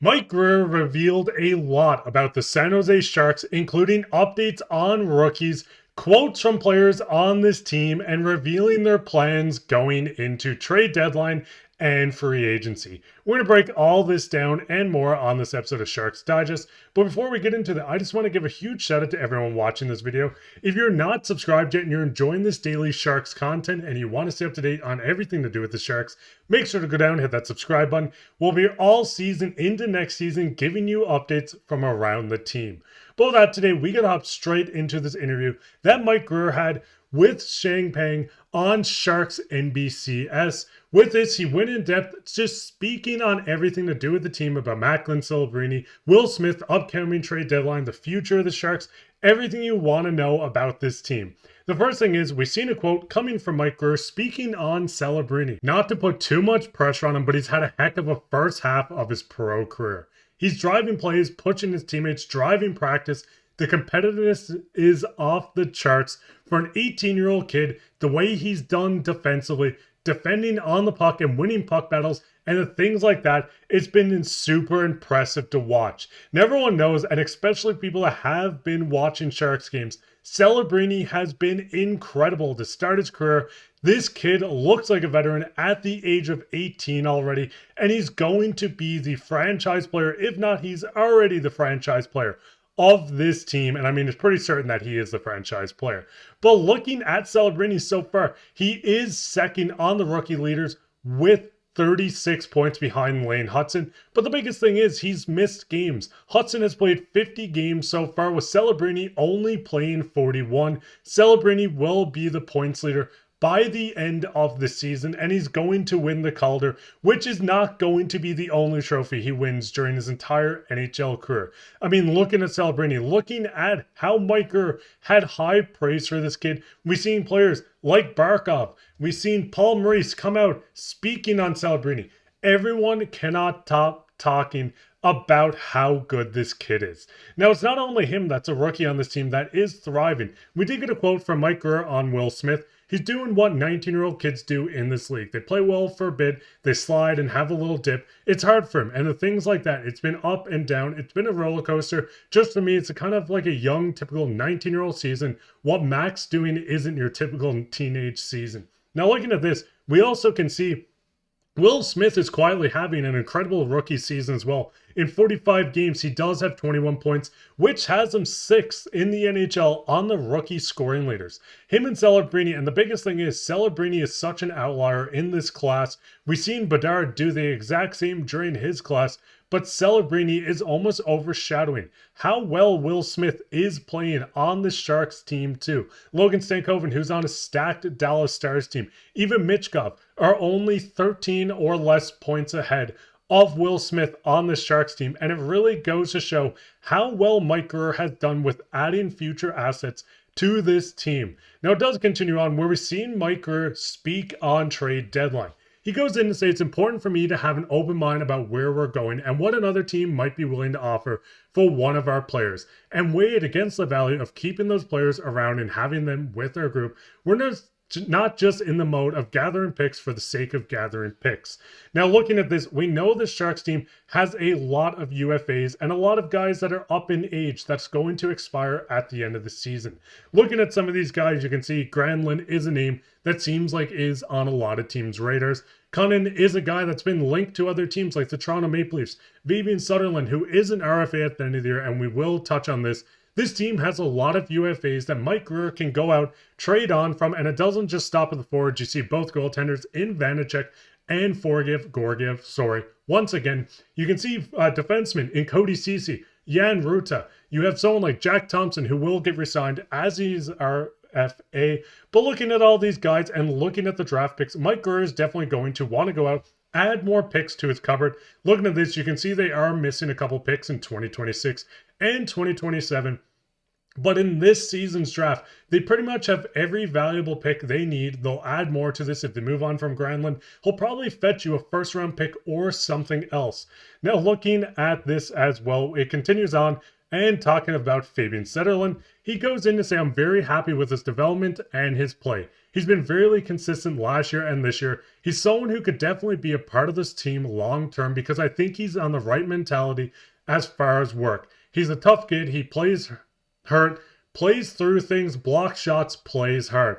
Mike Grier revealed a lot about the San Jose Sharks, including updates on rookies, quotes from players on this team, and revealing their plans going into trade deadline and free agency. We're going to break all this down and more on this episode of Sharks Digest. But before we get into that, I just want to give a huge shout out to everyone watching this video. If you're not subscribed yet and you're enjoying this daily Sharks content and you want to stay up to date on everything to do with the Sharks, make sure to go down and hit that subscribe button. We'll be all season into next season giving you updates from around the team. But with that, today we got to hop straight into this interview that Mike Grier had with Shang Peng on Sharks NBCS. With this, he went in depth, just speaking on everything to do with the team about Macklin Celebrini, Will Smith, upcoming trade deadline, the future of the Sharks, everything you want to know about this team. The first thing is, we've seen a quote coming from Mike Grier speaking on Celebrini. Not to put too much pressure on him, but he's had a heck of a first half of his pro career. He's driving plays, pushing his teammates, driving practice. The competitiveness is off the charts for an 18-year-old kid. The way he's done defensively, defending on the puck and winning puck battles and the things like that, it's been super impressive to watch. And everyone knows, and especially people that have been watching Sharks games, Celebrini has been incredible to start his career. This kid looks like a veteran at the age of 18 already, and he's going to be the franchise player. If not, he's already the franchise player of this team. And I mean, it's pretty certain that he is the franchise player. But looking at Celebrini so far, he is second on the rookie leaders with 36 points behind Lane Hutson. But the biggest thing is he's missed games. Hutson has played 50 games so far, with Celebrini only playing 41. Celebrini will be the points leader by the end of the season, and he's going to win the Calder, which is not going to be the only trophy he wins during his entire NHL career. I mean, looking at Celebrini, looking at how Mike Grier had high praise for this kid, we've seen players like Barkov, we've seen Paul Maurice come out speaking on Celebrini. Everyone cannot stop talking about how good this kid is. Now, it's not only him that's a rookie on this team that is thriving. We did get a quote from Mike Grier on Will Smith. He's doing what 19-year-old kids do in this league. They play well for a bit, they slide and have a little dip. It's hard for him, and the things like that, it's been up and down. It's been a roller coaster. Just for me, it's a kind of like a young, typical 19-year-old season. What Mac's doing isn't your typical teenage season. Now, looking at this, we also can see Will Smith is quietly having an incredible rookie season as well. In 45 games, he does have 21 points, which has him 6th in the NHL on the rookie scoring leaders. Him and Celebrini, and the biggest thing is Celebrini is such an outlier in this class. We've seen Bedard do the exact same during his class, but Celebrini is almost overshadowing how well Will Smith is playing on the Sharks team too. Logan Stankoven, who's on a stacked Dallas Stars team, even Michkov are only 13 or less points ahead of Will Smith on the Sharks team, and it really goes to show how well Mike Grier has done with adding future assets to this team. Now, it does continue on where we've seen Mike Grier speak on trade deadline. He goes in to say it's important for me to have an open mind about where we're going and what another team might be willing to offer for one of our players, and weigh it against the value of keeping those players around and having them with our group. We're not just in the mode of gathering picks for the sake of gathering picks. Now, looking at this, we know the Sharks team has a lot of UFAs and a lot of guys that are up in age that's going to expire at the end of the season. Looking at some of these guys, you can see Granlund is a name that seems like is on a lot of teams' radars. Cunnin is a guy that's been linked to other teams like the Toronto Maple Leafs. Fabian Zetterlund, who is an RFA at the end of the year, and we will touch on this. This team has a lot of UFAs that Mike Grier can go out, trade on from, and it doesn't just stop at the forwards. You see both goaltenders in Vanacek and Georgiev. Once again, you can see defensemen in Cody, Cecil, Jan Ruta. You have someone like Jack Thompson, who will get re-signed as he's RFA. But looking at all these guys and looking at the draft picks, Mike Grier is definitely going to want to go out, add more picks to his cupboard. Looking at this, you can see they are missing a couple picks in 2026 and 2027. But in this season's draft, they pretty much have every valuable pick they need. They'll add more to this if they move on from Granlund. He'll probably fetch you a first-round pick or something else. Now, looking at this as well, it continues on and talking about Fabian Zetterlund. He goes in to say, I'm very happy with his development and his play. He's been fairly consistent last year and this year. He's someone who could definitely be a part of this team long term because I think he's on the right mentality as far as work. He's a tough kid. He plays hurt, plays through things, blocks shots, plays hard.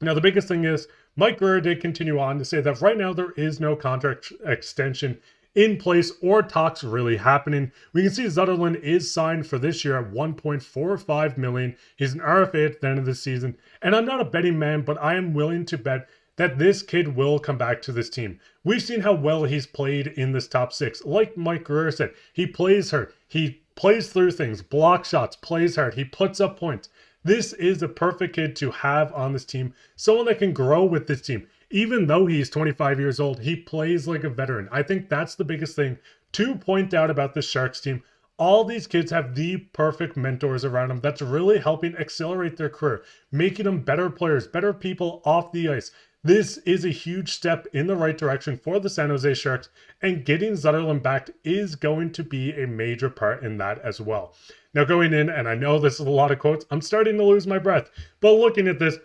Now, the biggest thing is Mike Grier did continue on to say that right now there is no contract extension in place or talks really happening. We can see Zetterlund is signed for this year at $1.45 million. He's an RFA at the end of the season. And I'm not a betting man, but I am willing to bet that this kid will come back to this team. We've seen how well he's played in this top six. Like Mike Grier said, he plays hard. He plays through things, blocks shots, plays hard. He puts up points. This is the perfect kid to have on this team. Someone that can grow with this team. Even though he's 25 years old, he plays like a veteran. I think that's the biggest thing to point out about the Sharks team. All these kids have the perfect mentors around them that's really helping accelerate their career, making them better players, better people off the ice. This is a huge step in the right direction for the San Jose Sharks, and getting Zetterlund back is going to be a major part in that as well. Now going in, and I know this is a lot of quotes, I'm starting to lose my breath, but looking at this,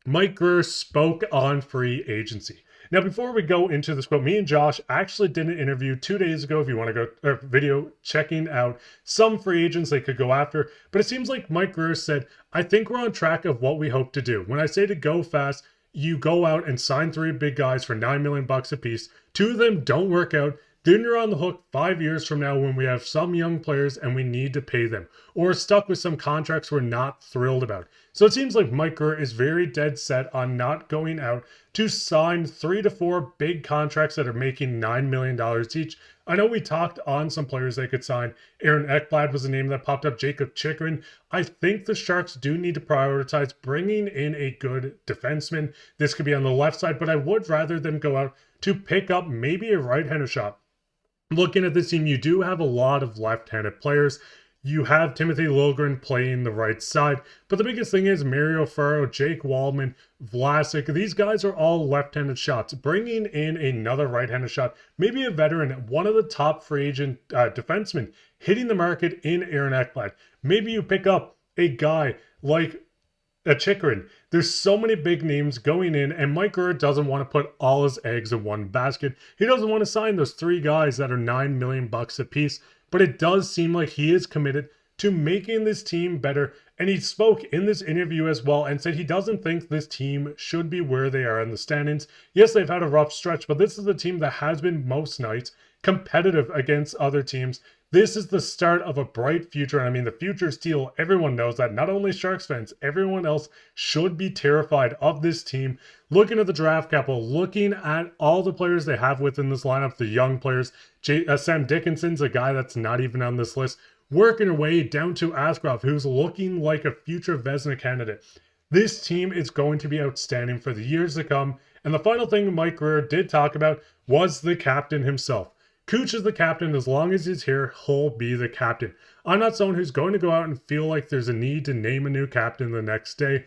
Mike Grier spoke on free agency. Now, before we go into this quote, me and Josh actually did an interview 2 days ago. If you want to go video checking out some free agents they could go after, but it seems like Mike Grier said, I think we're on track of what we hope to do. When I say to go fast, you go out and sign 3 big guys for $9 million a piece. 2 of them don't work out. Then you're on the hook 5 years from now when we have some young players and we need to pay them, or stuck with some contracts we're not thrilled about. So it seems like Mike Grier is very dead set on not going out to sign 3 to 4 big contracts that are making $9 million each. I know we talked on some players they could sign. Aaron Ekblad was a name that popped up, Jacob Chychrun. I think the Sharks do need to prioritize bringing in a good defenseman. This could be on the left side, but I would rather them go out to pick up maybe a right-handed shot. Looking at this team, you do have a lot of left-handed players. You have Timothy Liljegren playing the right side. But the biggest thing is Mario Ferraro, Jake Wallman, Vlasic. These guys are all left-handed shots. Bringing in another right-handed shot, maybe a veteran, one of the top free agent defensemen, hitting the market in Aaron Ekblad. Maybe you pick up a guy like a Chychrun. There's so many big names going in, and Mike Grier doesn't want to put all his eggs in one basket. He doesn't want to sign those 3 guys that are $9 million a piece, but it does seem like he is committed to making this team better. And he spoke in this interview as well and said he doesn't think this team should be where they are in the standings. Yes, they've had a rough stretch, but this is the team that has been most nights competitive against other teams. This is the start of a bright future. And I mean, the future's teal. Everyone knows that. Not only Sharks fans, everyone else should be terrified of this team. Looking at the draft capital, looking at all the players they have within this lineup, the young players. Sam Dickinson's a guy that's not even on this list. Working her way down to Askarov, who's looking like a future Vezina candidate. This team is going to be outstanding for the years to come. And the final thing Mike Grier did talk about was the captain himself. Cooch is the captain. As long as he's here, he'll be the captain. I'm not someone who's going to go out and feel like there's a need to name a new captain the next day.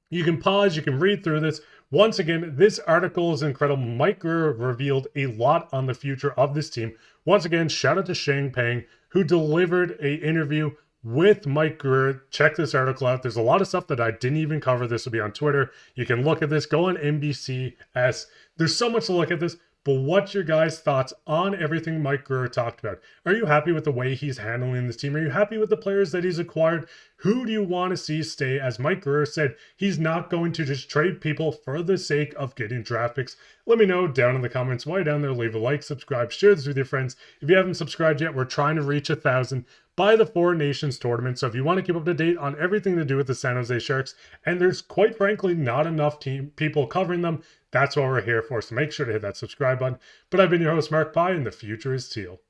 You can pause, you can read through this. Once again, this article is incredible. Mike Grier revealed a lot on the future of this team. Once again, shout out to Shang Peng, who delivered an interview with Mike Grier. Check this article out. There's a lot of stuff that I didn't even cover. This will be on Twitter. You can look at this. Go on NBCS. There's so much to look at this. But what's your guys' thoughts on everything Mike Grier talked about? Are you happy with the way he's handling this team? Are you happy with the players that he's acquired? Who do you want to see stay? As Mike Grier said, he's not going to just trade people for the sake of getting draft picks. Let me know down in the comments. While you're down there, leave a like, subscribe, share this with your friends. If you haven't subscribed yet, we're trying to reach 1,000 by the Four Nations tournament. So if you want to keep up to date on everything to do with the San Jose Sharks, and there's quite frankly not enough people covering them, that's what we're here for. So make sure to hit that subscribe button. But I've been your host, Mark Pye, and the future is teal.